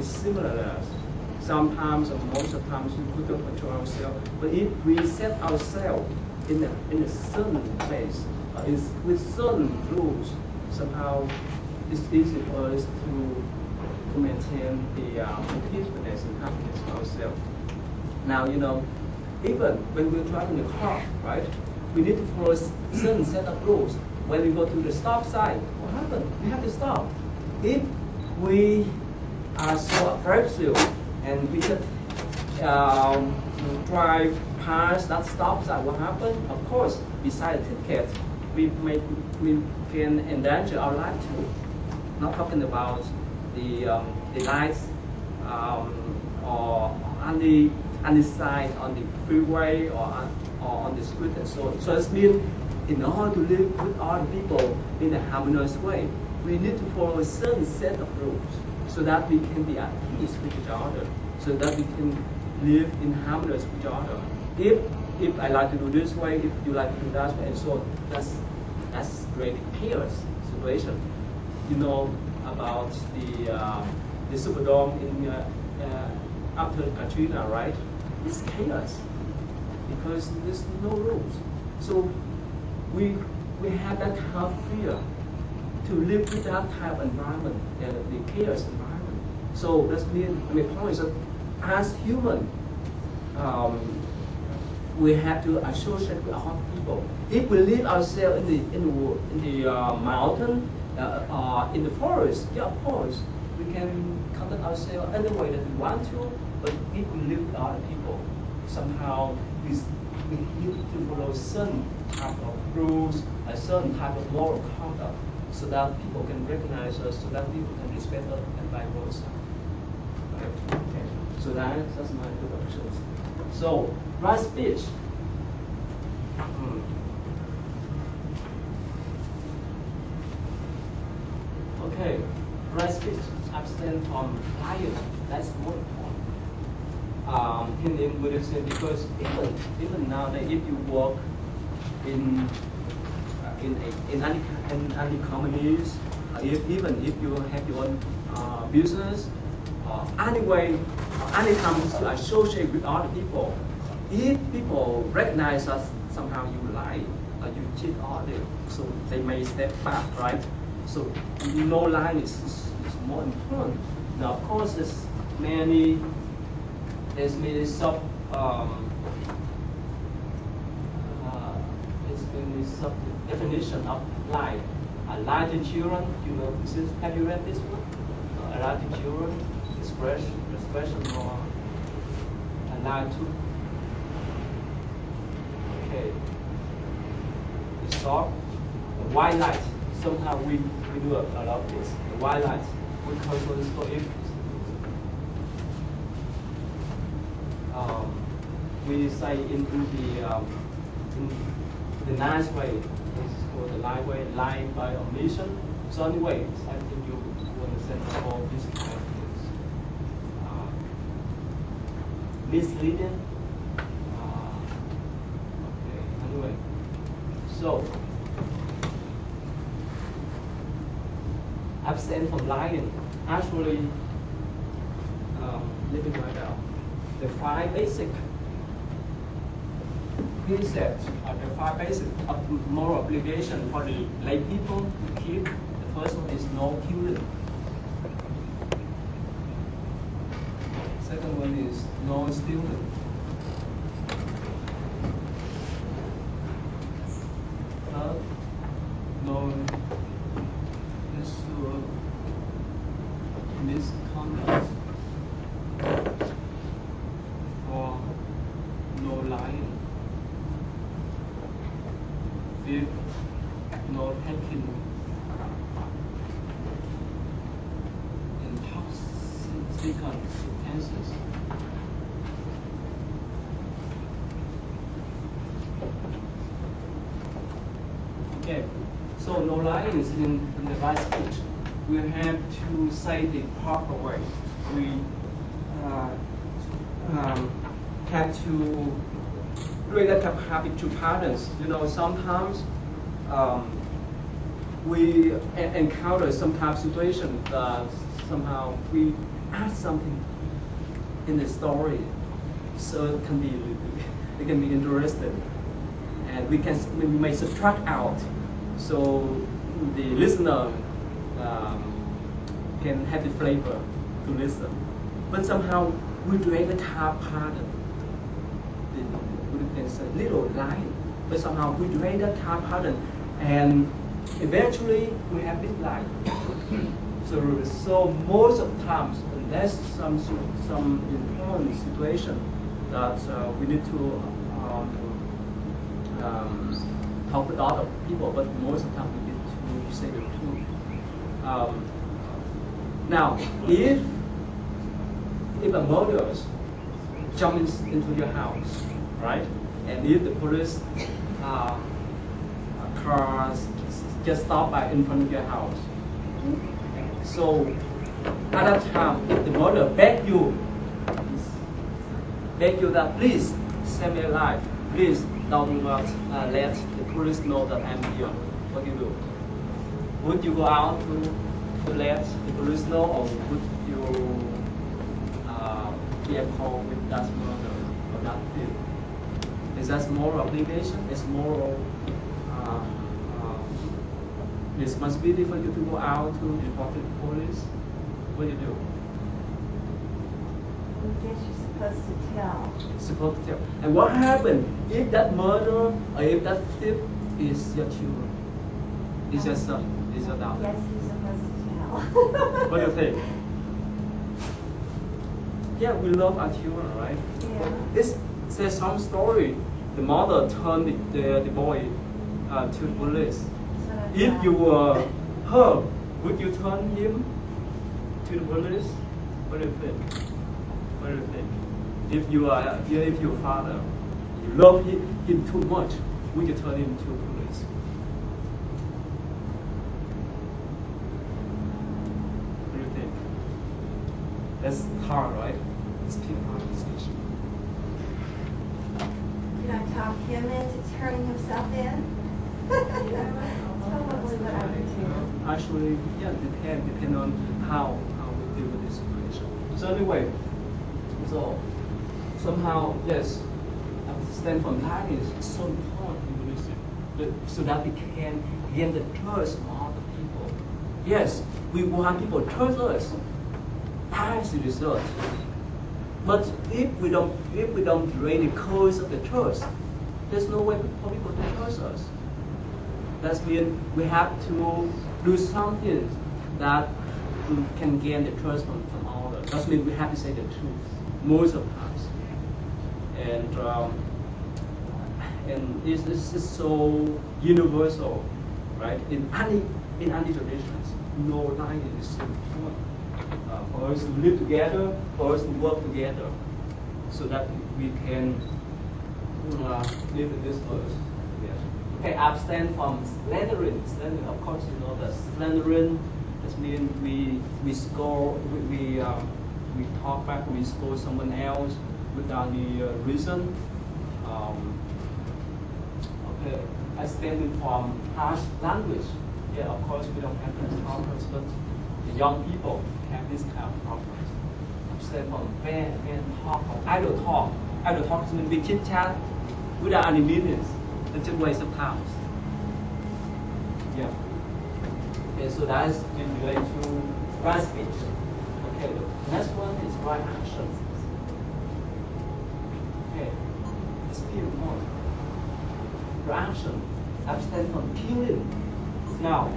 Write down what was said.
is similar. Sometimes or most of the times we couldn't control ourselves, but if we set ourselves in a certain place, with certain rules, somehow it's easy for us to maintain the peacefulness and happiness for ourselves. Now, even when we're driving a car, right, we need to follow a certain set of rules. When we go to the stop sign, what happens? We have to stop. If we are so aggressive and we just drive past that stop sign, what happens? Of course, besides the ticket, we can endanger our life too. Not talking about the lights or on the side on the freeway or on the street and so on. So it means in order to live with other people in a harmonious way, we need to follow a certain set of rules so that we can be at peace with each other, so that we can live in harmony with each other. If I like to do this way, if you like to do that way, and so on, that's really chaos situation. You know about the Superdome in after Katrina, right? It's chaos because there's no rules. So we have that kind of fear to live with that type of environment, the chaos environment. So that's my point is that as human, we have to associate with other people. If we live ourselves in the mountain, in the forest, yeah, of course, we can conduct ourselves any way that we want to. But if we live with other people, somehow we need to follow certain type of rules, a certain type of moral conduct, so that people can recognize us, so that people can respect us, and vice versa. Okay. So that's my introduction. So, right speech. Okay, right speech. Abstain from lying. That's more important in Buddhism, because even nowadays, if you work in any companies, even if you have your own business, anyway, any companies to associate with other people, if people recognize us, somehow you lie or you cheat others, so they may step back, right? So no lying is more important. Now, of course, there's many sub definition of lie. A lie to children, have you read this one? A lie to children, expression or a lie to. Okay. The stop, the white light. Somehow we do a lot of this. The white light, we control this for if we say in the nice way, this is called the light way, lie by omission. So anyway, I think you understand all these kind of things. Misleading. Okay, anyway. So abstain from lying. Actually, living right now. The 5 basic precepts are the 5 basic of moral obligation for the lay people to keep. The first one is no killing. Second one is no stealing. Third, no misconduct. Or no lying. Fifth, no taking intoxicant substances. Okay, so no lying is in the right speech. We have to say the proper way. We have to really have habit to patterns. Sometimes we encounter some type of situation that somehow we add something in the story, so it can be interesting, and we may subtract out, so the listener can have the flavor to listen. But somehow we create a top pattern, it's a little line, but somehow we create a top pattern, and eventually we have this line. So most of the times, unless some important situation that we need to talk with a lot of people, but most of the time we need to say the truth. Now, if a murderer jumps into your house, right, and if the police cars just stop by in front of your house, so at that time, the murderer beg you that please save me alive, please don't let the police know that I'm here. What do you do? Would you go out to let the police know, or would you be a call with that murder or that thief? Is that moral obligation? It's moral responsibility for you to go out to report to the police? What do you do? I guess you're supposed to tell. Supposed to tell. And what happened if that murderer or if that thief is your children? Is your son? Is your daughter? Yes, you're supposed to tell. What do you think? Yeah, we love our children, right? Yeah. This says some story. The mother turned the boy to the police. If you were her, would you turn him to the police? What do you think? What do you think? If your father, you love him too much, would you turn him to the police? What do you think? That's hard, right? It's a hard decision. Can I talk him into turning himself in? Probably what I would do. Actually, yeah, depend on how we deal with this situation. So anyway, so somehow, yes, understand from that is so important in Buddhism, so that we can gain the trust of other people. Yes, we want people to trust us. That's the result. But if we don't drain the cause of the trust, there's no way for people to trust us. That means we have to do something that can gain the trust from others. That means we have to say the truth most of the times. And this is so universal, right? In any traditions, no line is so important. For us to live together, for us to work together, so that we can live in this world together. Okay, abstain from slandering. Slandering, of course, you know that slandering. That means we score, we talk back, we score someone else without any reason. Okay, abstaining from harsh language. Yeah, of course, we don't have these problems, but the young people have this kind of problems. Abstain from vain talk, idle talk. Idle talk means we chit chat without any meanings. It's just waste of time. Yeah. Okay, so that is related to right speech. Okay, the next one is right action. Okay, let's feel more. Right action. Abstain from killing. Now,